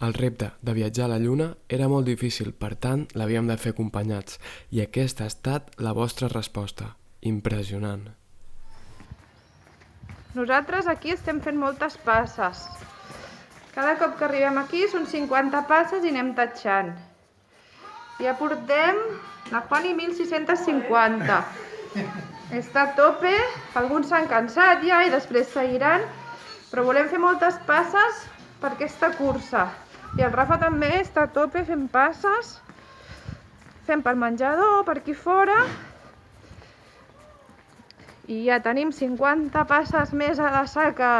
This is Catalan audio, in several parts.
El repte de viatjar a la Lluna era molt difícil, per tant, l'havíem de fer acompanyats, i aquesta ha estat la vostra resposta. Impressionant. Nosaltres aquí estem fent moltes passes. Cada cop que arribem aquí són 50 passes i anem tatxant. Ja portem la Juani 1650. Està a tope, alguns s'han cansat ja i després seguiran, però volem fer moltes passes per aquesta cursa. I el Rafa també està a tope fent passes, fent pel menjador, per aquí fora. I ja tenim 50 passes més a la saca.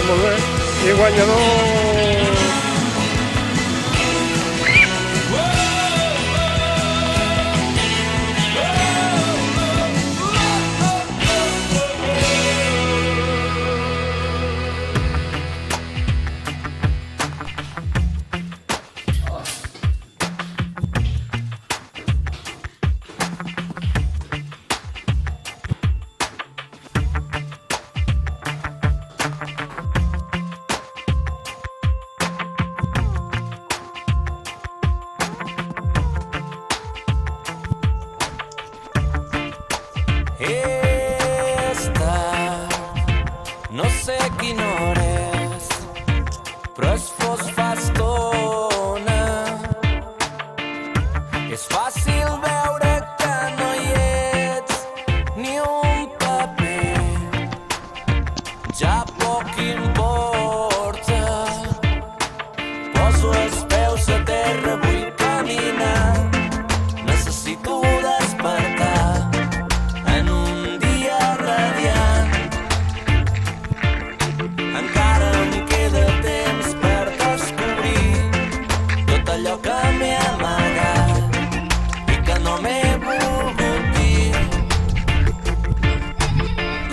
Molt bé. I guanyador... És tard, no sé quina hora és, però es fos fa estona. És fàcil veure que no hi ets ni un paper, ja poc importa. Poso els peus a terra, vull caminar, necessito despertar en un dia radiant. Encara em queda temps per descobrir tot allò que m'he amagat i que no m'he volgut dir.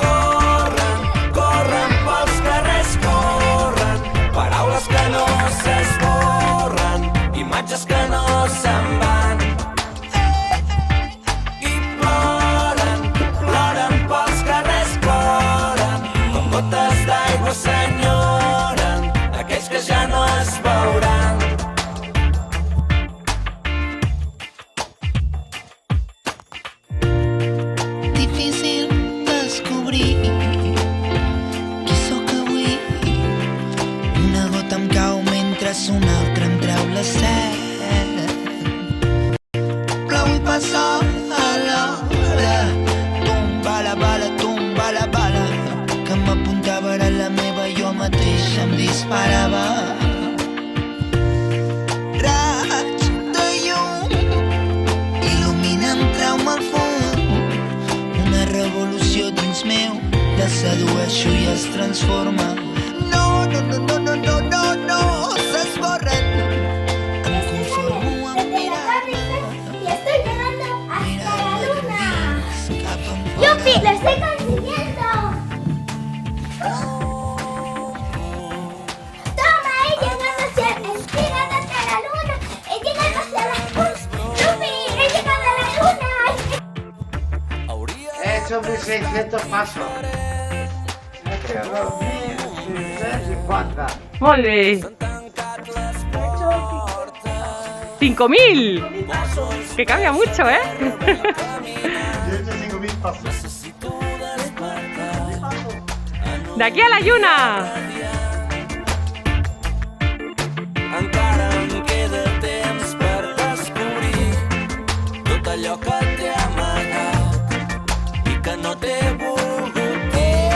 Corren, corren pels carrers, corren, paraules que no s'esborren, imatges que no se'n van. I ploren, ploren pels carrers, ploren, com gotes d'aigua s'enyoren aquells que ja no es veuran. Difícil descobrir qui sóc avui. Una gota em cau mentre una altra em treu la set. Plou i passa a l'hora, tomba la bala que m'apuntava era la meva, jo mateix em disparava. Raig de llum il·luminen, treu-me al fons, una revolució dins meu, la sedueixo i es transforma. No, s'esborren. Em conformo amb mirar. Y estoy llegando hasta la luna. Cap en ¡Yupi! ¡Lo estoy consiguiendo! ¡Toma! He llegado hasta la luna. He llegado hasta la luna. ¡Yupi! He llegado a la luna. Hauria He hecho 1600 pasos. He hecho 2650. Molt bé. 5.000. Que cambia mucho, ¿eh? Yo he hecho 5000 pasos. De aquí a la lluna. encara em queda temps per descobrir tot allò que t'he amagat i que no t'he volgut dir.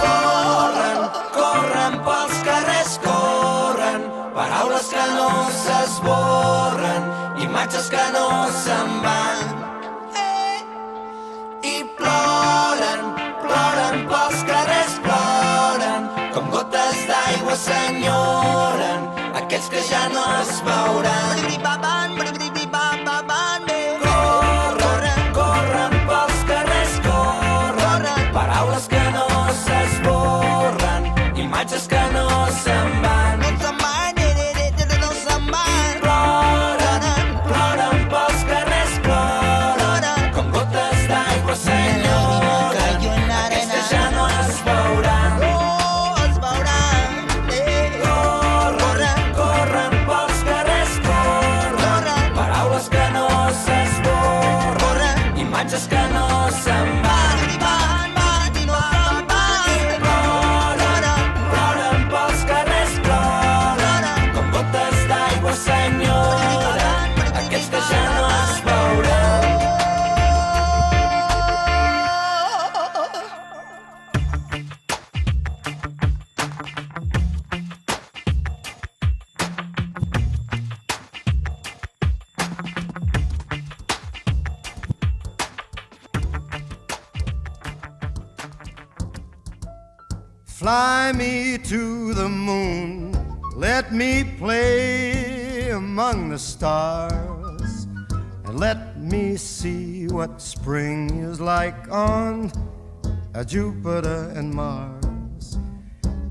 Corren, corren pels carrers, corren, paraules que no s'esborren, imatges que no se'n van. I ploren, ploren pels carrers, ploren, com gotes d'aigua s'enyoren aquells que ja no es veuran. Corren, corren pels carrers, corren, paraules que no s'esborren, imatges que no se'n van. Ploren, ploren pels carrers, ploren, com gotes d'aigua s'enyoren aquells que ja no es veuran. Corren, corren pels carrers, corren, paraules que no s'esborren, imatges que no se'n van. Ploren pels carrers, ploren, com gotes d'aigua s'enyoren aquells que ja no es veuran. Fly me to the moon, let me play among the stars, and let me see what spring is like on Jupiter and Mars.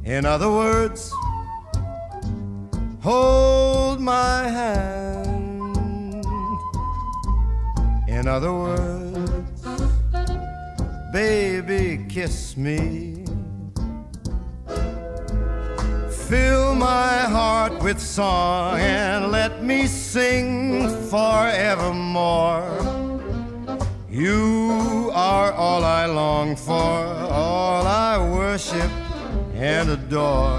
In other words, hold my hand. In other words, baby, kiss me. Fill my heart with song and let me sing forevermore. You are all I long for, all I worship and adore.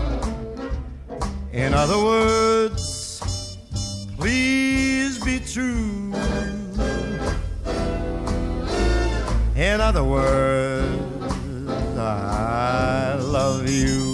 In other words, please be true. In other words, I love you.